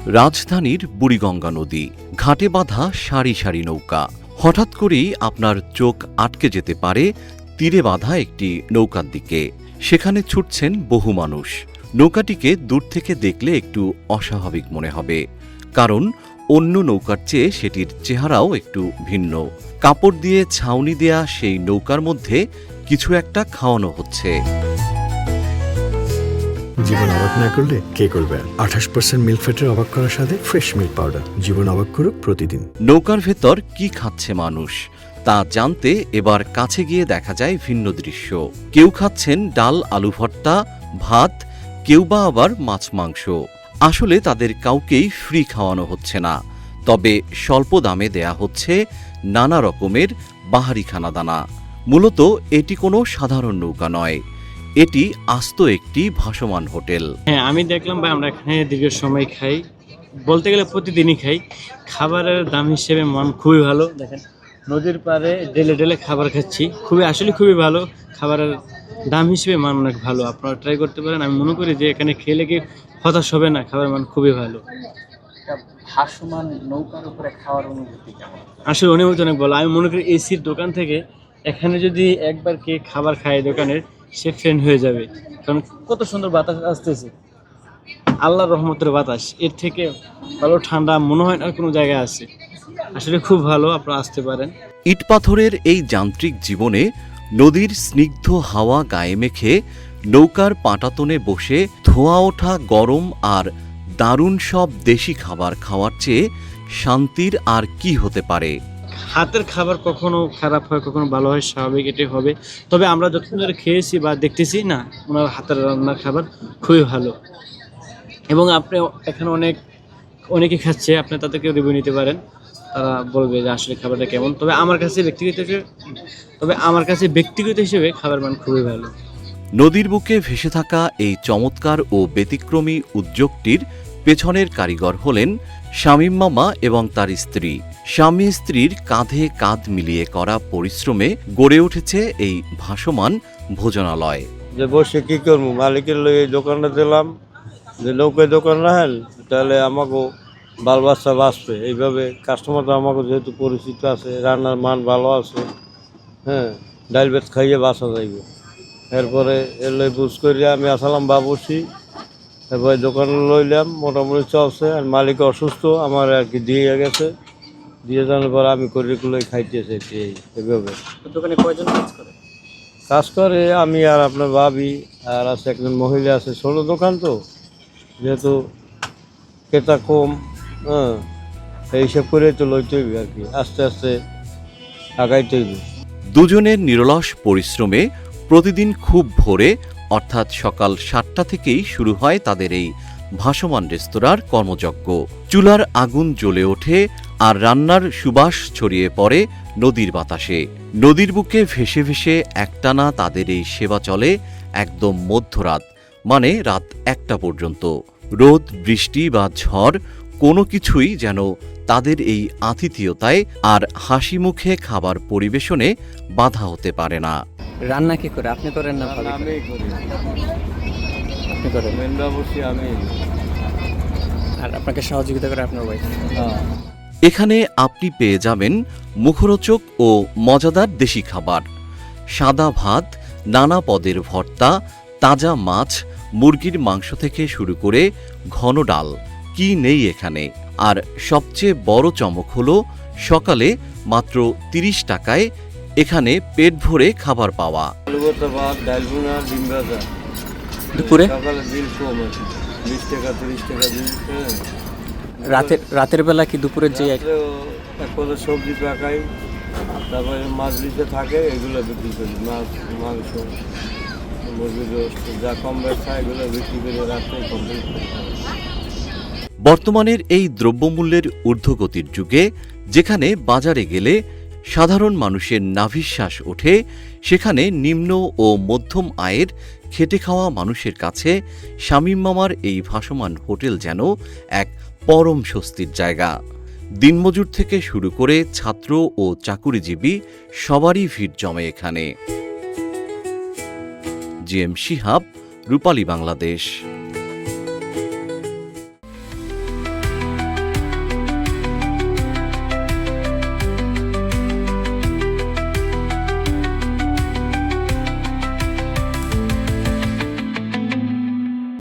রাজধানীর বুড়িগঙ্গা নদী, ঘাটে বাঁধা সারি সারি নৌকা। হঠাৎ করেই আপনার চোখ আটকে যেতে পারে তীরে বাঁধা একটি নৌকার দিকে। সেখানে ছুটছেন বহু মানুষ। নৌকাটিকে দূর থেকে দেখলে একটু অস্বাভাবিক মনে হবে, কারণ অন্য নৌকার চেয়ে সেটির চেহারাও একটু ভিন্ন। কাপড় দিয়ে ছাউনি দেয়া সেই নৌকার মধ্যে কিছু একটা খাওয়ানো হচ্ছে। জীবন অবাক না করলে কে করবে? 28% মিল্ক ফ্যাটের অবাক করার সাথে ফ্রেশ মিল্ক পাউডার। জীবন অবাক করুক প্রতিদিন। নৌকার ভেতর কি খাচ্ছে মানুষ তা জানতে এবার কাছে গিয়ে দেখা যায় ভিন্ন দৃশ্য। কেউ খাচ্ছেন ডাল, আলু ভর্তা, ভাত, কেউ বা আবার মাছ মাংস। আসলে তাদের কাউকেই ফ্রি খাওয়ানো হচ্ছে না, তবে স্বল্প দামে দেয়া হচ্ছে নানা রকমের বাহারি খানাদানা। মূলত এটি কোনো সাধারণ নৌকা নয়, এটি আস্ত একটি ভাসমান হোটেল। হ্যাঁ, আমি দেখলাম ভাই, আমরা এখানে দীর্ঘ সময় খাই, বলতে গেলে প্রতিদিনই খাই। খাবারের দাম হিসেবে মান খুবই ভালো। দেখেন, নদীর পাড়ে ডেলে ডেলে খাবার খাচ্ছি, আসলে খুবই ভালো। খাবারের দাম হিসেবে মান অনেক ভালো, আপনারা ট্রাই করতে পারেন। আমি মনে করি যে এখানে খেলে কি হতাশ হবে না, খাবারের মান খুবই ভালো। ভাসমান নৌকার উপরে খাওয়ার অনুভূতি কেমন? আসলে অনুভূতি অনেক ভালো। আমি মনে করি এসির দোকান থেকে এখানে যদি একবার কে খাবার খায় দোকানের, সে ফ্যান হয়ে যাবে, কারণ কত সুন্দর বাতাস আসতেছে, আল্লাহর রহমতের বাতাস। এর থেকে ভালো ঠান্ডা মনে হয় না কোনো জায়গায় আছে। আসলে খুব ভালো, আপনারা আসতে পারেন। ইট পাথরের এই যান্ত্রিক জীবনে নদীর স্নিগ্ধ হাওয়া গায়ে মেখে নৌকার পাটাতনে বসে ধোঁয়া ওঠা গরম আর দারুণ সব দেশি খাবার খাওয়ার চেয়ে শান্তির আর কি হতে পারে? হাতের খাবার কখনো খারাপ হয়, কখনো ভালো হয়, স্বাভাবিক, এটাই হবে। তবে আমরা যতক্ষণ ধরে খেয়েছি বা দেখতেছি না, ওনার হাতের রান্নার খাবার খুবই ভালো। এবং আপনি এখানে অনেকে খাচ্ছে, আপনি তাদেরকে রিভিউ নিতে পারেন, তারা বলবে যে আসলে খাবারটা কেমন। তবে আমার কাছে ব্যক্তিগত হিসেবে খাবার মান খুবই ভালো। নদীর বুকে ভেসে থাকা এই চমৎকার ও ব্যতিক্রমী উদ্যোগটির পেছনের কারিগর হলেন শামীম মামা এবং তার স্ত্রী। স্বামী স্ত্রীর কাঁধে কাঁধ মিলিয়ে করা পরিশ্রমে গড়ে উঠেছে এই ভাসমান ভোজনালয়। যে বসে কি করবো, মালিকের লগে দোকানটা দিলাম, যে নৌকায় দোকান রাখেন তাহলে আমাকেও বাল বাচ্চা বাঁচবে। এইভাবে কাস্টমার তো আমাকে যেহেতু পরিচিত আছে, রান্নার মান ভালো আছে, হ্যাঁ, ডাইল ভাত খাইয়ে বাঁচা যাইবে। এরপরে এর লই বুঝ করিয়া আমি আসলাম বাবুসি, এরপরে দোকানে লইলাম, মোটামুটি চলছে। আর মালিক অসুস্থ, আমার আর কি দিয়ে গেছে, দিয়ে যাওয়ার পর আমি করিগুলো খাইতেছি। এইভাবে দোকানে কয়জন কাজ করে আমি আর আপনার ভাবি, আর আছে একজন মহিলা আছে। ছোট দোকান তো, যেহেতু ক্রেতা কম, হ্যাঁ, এইসব করে তো লইতে হইবে আর কি, আস্তে আস্তে আগাইতে হইবে। দুজনের নিরলস পরিশ্রমে প্রতিদিন খুব ভোরে, অর্থাৎ সকাল 7টা থেকেই শুরু হয় তাদের এই ভাসমান রেস্তোরাঁর কর্মযজ্ঞ। চুলার আগুন জ্বলে ওঠে আর রান্নার সুবাস ছড়িয়ে পড়ে নদীর বাতাসে। নদীর বুকে ভেসে ভেসে একটানা তাদের এই সেবা চলে একদম মধ্যরাত, মানে রাত 1টা পর্যন্ত। রোদ, বৃষ্টি বা ঝড় কোনো কিছুই যেন তাদের এই আতিথেয়তায় আর হাসি মুখে খাবার পরিবেশনে বাধা হতে পারে না। রান্না কি করে? আপনি করেন না? আমি করি, আপনি করেন? মেন বাবুসি আমি। আর আপনাকে সহযোগিতা করে আপনার ওয়াইফ? এখানে আপনি পেয়ে যাবেন মুখরোচক ও মজাদার দেশি খাবার, সাদা ভাত, নানা পদের ভর্তা, তাজা মাছ, মুরগির মাংস থেকে শুরু করে ঘন ডাল, কি নেই এখানে। আর সবচেয়ে বড় চমক হলো সকালে মাত্র 30 টাকায় এখানে পেট ভরে খাবার পাওয়া। ভাত, ডাল ভুনা, ডিম ভাজা। দুপুরে সকালে বিল কম আছে, 20 টাকা 30 টাকা বিল। রাতের বেলা কি দুপুরের যে এক পদের সবজি পাকাই, তারপরে মাছ দিতে থাকে, এগুলো বিক্রি করি। মাছ, মাংস, মুরগির রোস্ট, যা কম ব্যবসা এগুলো বিক্রি করে রাতে কমপ্লিট করতে হবে। বর্তমানের এই দ্রব্যমূল্যের ঊর্ধ্বগতির যুগে যেখানে বাজারে গেলে সাধারণ মানুষের নাভিশ্বাস ওঠে, সেখানে নিম্ন ও মধ্যম আয়ের খেটে খাওয়া মানুষের কাছে শামীম মামার এই ভাসমান হোটেল যেন এক পরম স্বস্তির জায়গা। দিনমজুর থেকে শুরু করে ছাত্র ও চাকুরিজীবী সবারই ভিড় জমে এখানে। জিএম শিহাব, রূপালী বাংলাদেশ।